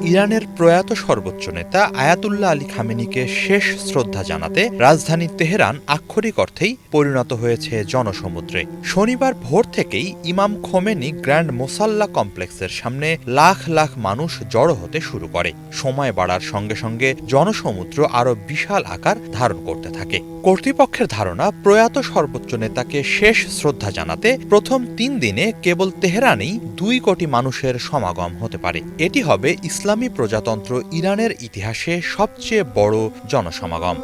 ইরানের প্রয়াত সর্বোচ্চ নেতা আয়াতুল্লাহ আলী খামেনিকে শেষ শ্রদ্ধা জানাতে রাজধানী তেহরান আক্ষরিক অর্থেই পরিণত হয়েছে জনসমুদ্রে। শনিবার ভোর থেকেই ইমাম খোমেনি গ্র্যান্ড মোসাল্লা কমপ্লেক্সের সামনে লাখ লাখ মানুষ জড়ো হতে শুরু করে। সময় বাড়ার সঙ্গে সঙ্গে জনসমুদ্র আরও বিশাল আকার ধারণ করতে থাকে। কর্তৃপক্ষের ধারণা, প্রয়াত সর্বোচ্চ নেতাকে শেষ শ্রদ্ধা জানাতে প্রথম 3 দিনে কেবল তেহরানেই 2 কোটি মানুষের সমাগম হতে পারে। এটি হবে ইসলামী প্রজাতন্ত্র ইরানের ইতিহাসে সবচেয়ে বড় জনসমাগম।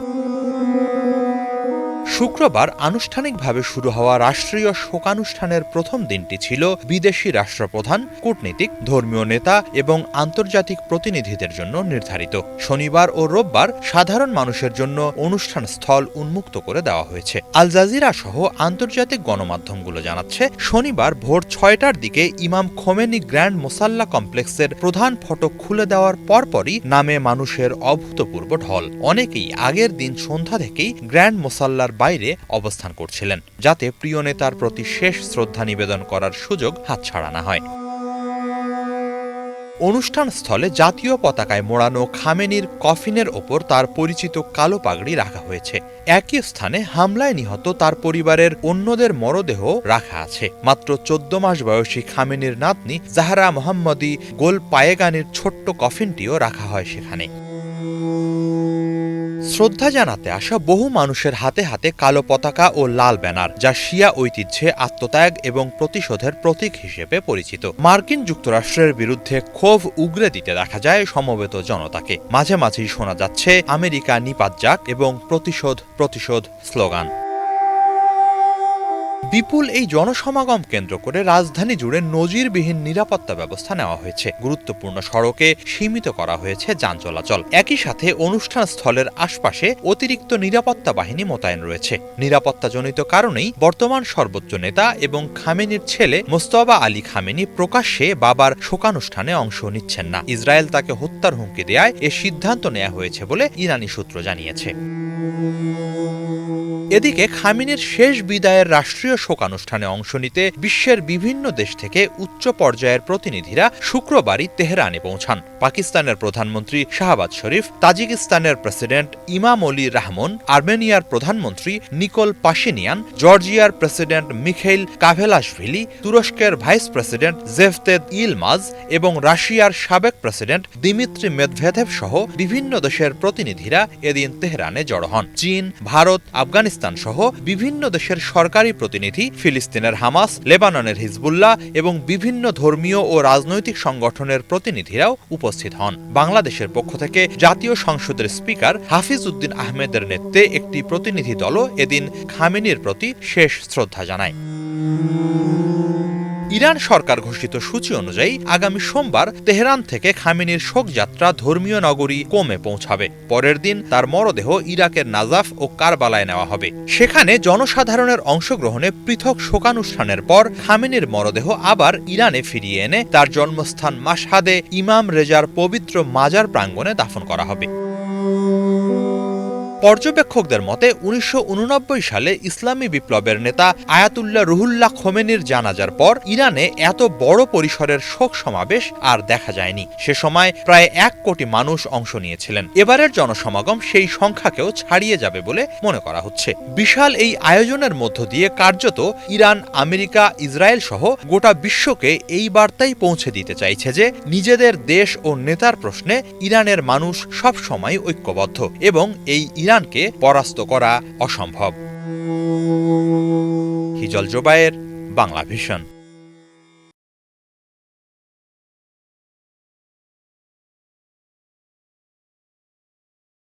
শুক্রবার আনুষ্ঠানিকভাবে শুরু হওয়া রাষ্ট্রীয় শোকানুষ্ঠানের প্রথম দিনটি ছিল বিদেশি রাষ্ট্রপ্রধান, কূটনীতিক, ধর্মীয় নেতা এবং আন্তর্জাতিক প্রতিনিধিদের জন্য নির্ধারিত। শনিবার ও রোববার সাধারণ মানুষের জন্য অনুষ্ঠান স্থল উন্মুক্ত করে দেওয়া হয়েছে। আল জাজিরা সহ আন্তর্জাতিক গণমাধ্যমগুলো জানাচ্ছে, শনিবার ভোর 6টার দিকে ইমাম খোমেনি গ্র্যান্ড মোসাল্লা কমপ্লেক্সের প্রধান ফটক খুলে দেওয়ার পরপরই নামে মানুষের অভূতপূর্ব ঢল। অনেকেই আগের দিন সন্ধ্যা থেকেই গ্র্যান্ড মোসাল্লার বাইরে অবস্থান করছিলেন, যাতে প্রিয় নেতার প্রতি শেষ শ্রদ্ধা নিবেদন করার সুযোগ হাতছাড়া না হয়। অনুষ্ঠান স্থলে জাতীয় পতাকায় মোড়ানো খামেনির কফিনের ওপর তার পরিচিত কালো পাগড়ি রাখা হয়েছে। একই স্থানে হামলায় নিহত তার পরিবারের অন্যদের মরদেহ রাখা আছে। মাত্র 14 মাস বয়সী খামেনির নাতনি জাহরা মোহাম্মদী গোল পায়েগানির ছোট্ট কফিনটিও রাখা হয় সেখানে। শ্রদ্ধা জানাতে আসা বহু মানুষের হাতে হাতে কালো পতাকা ও লাল ব্যানার, যা শিয়া ঐতিহ্যে আত্মত্যাগ এবং প্রতিশোধের প্রতীক হিসেবে পরিচিত। মার্কিন যুক্তরাষ্ট্রের বিরুদ্ধে ক্ষোভ উগরে দিতে দেখা যায় সমবেত জনতাকে। মাঝে মাঝেই শোনা যাচ্ছে আমেরিকা নিপাত যাক এবং প্রতিশোধ প্রতিশোধ স্লোগান। বিপুল এই জনসমাগম কেন্দ্র করে রাজধানী জুড়ে নজিরবিহীন নিরাপত্তা ব্যবস্থা নেওয়া হয়েছে। গুরুত্বপূর্ণ সড়কে সীমিত করা হয়েছে যান চলাচল। একই সাথে অনুষ্ঠান স্থলের আশপাশে অতিরিক্ত নিরাপত্তা বাহিনী মোতায়েন রয়েছে। নিরাপত্তাজনিত কারণেই বর্তমান সর্বোচ্চ নেতা এবং খামেনির ছেলে মোস্তফা আলী খামেনি প্রকাশ্যে বাবার শোকানুষ্ঠানে অংশ নিচ্ছেন না। ইসরায়েল তাকে হত্যার হুমকি দেয়ায় এ সিদ্ধান্ত নেওয়া হয়েছে বলে ইরানি সূত্র জানিয়েছে। এদিকে খামেনির শেষ বিদায়ের রাষ্ট্রীয় শোকানুষ্ঠানে অংশ নিতে বিশ্বের বিভিন্ন দেশ থেকে উচ্চ পর্যায়ের প্রতিনিধিরা শুক্রবারই তেহরানে পৌঁছান। পাকিস্তানের প্রধানমন্ত্রী শাহবাজ শরীফ, তাজিকিস্তানের প্রেসিডেন্ট ইমামোলি রহমান, আর্মেনিয়ার প্রধানমন্ত্রী নিকোল পাশিনিয়ান, জর্জিয়ার প্রেসিডেন্ট মিখাইল কাভেলাশভিলি, তুরস্কের ভাইস প্রেসিডেন্ট জেভতেদ ইলমাজ এবং রাশিয়ার সাবেক প্রেসিডেন্ট দিমিত্রি মেদভেদেভ সহ বিভিন্ন দেশের প্রতিনিধিরা এদিন তেহরানে জড়ো হন। চীন, ভারত, আফগানিস্তান সহ বিভিন্ন দেশের সরকারি প্রতিনিধি, ফিলিস্তিনের হামাস, লেবাননের হিজবুল্লাহ এবং বিভিন্ন ধর্মীয় ও রাজনৈতিক সংগঠনের প্রতিনিধিরাও উপস্থিত হন। বাংলাদেশের পক্ষ থেকে জাতীয় সংসদের স্পিকার হাফিজ উদ্দিন আহমেদের নেতৃত্বে একটি প্রতিনিধি দলও এদিন খামেনির প্রতি শেষ শ্রদ্ধা জানায়। ইরান সরকার ঘোষিত সূচি অনুযায়ী আগামী সোমবার তেহরান থেকে খামেনির শোকযাত্রা ধর্মীয় নগরী কোমে পৌঁছাবে। পরের দিন তার মরদেহ ইরাকের নাজাফ ও কারবালায় নেওয়া হবে। সেখানে জনসাধারণের অংশগ্রহণে পৃথক শোকানুষ্ঠানের পর খামেনির মরদেহ আবার ইরানে ফিরিয়ে এনে তার জন্মস্থান মাশহাদে ইমাম রেজার পবিত্র মাজার প্রাঙ্গণে দাফন করা হবে। পর্যবেক্ষকদের মতে 1989 সালে ইসলামী বিপ্লবের নেতা আয়াতুল্লাহ রুহুল্লাহ খোমেনির জানাজার পর ইরানে এত বড় পরিসরের শোক সমাবেশ আর দেখা যায়নি। সে সময় প্রায় 1 কোটি মানুষ অংশ নিয়েছিলেন। এবারের জনসমাগম সেই সংখ্যাকেও ছাড়িয়ে যাবে বলে মনে করা হচ্ছে। বিশাল এই আয়োজনের মধ্য দিয়ে কার্যত ইরান, আমেরিকা, ইসরায়েল সহ গোটা বিশ্বকে এই বার্তাই পৌঁছে দিতে চাইছে যে নিজেদের দেশ ও নেতার প্রশ্নে ইরানের মানুষ সব সময় ঐক্যবদ্ধ এবং এই ইরানকে পরাস্ত করা অসম্ভব। হিজল জোবায়ের, বাংলা ভিশন।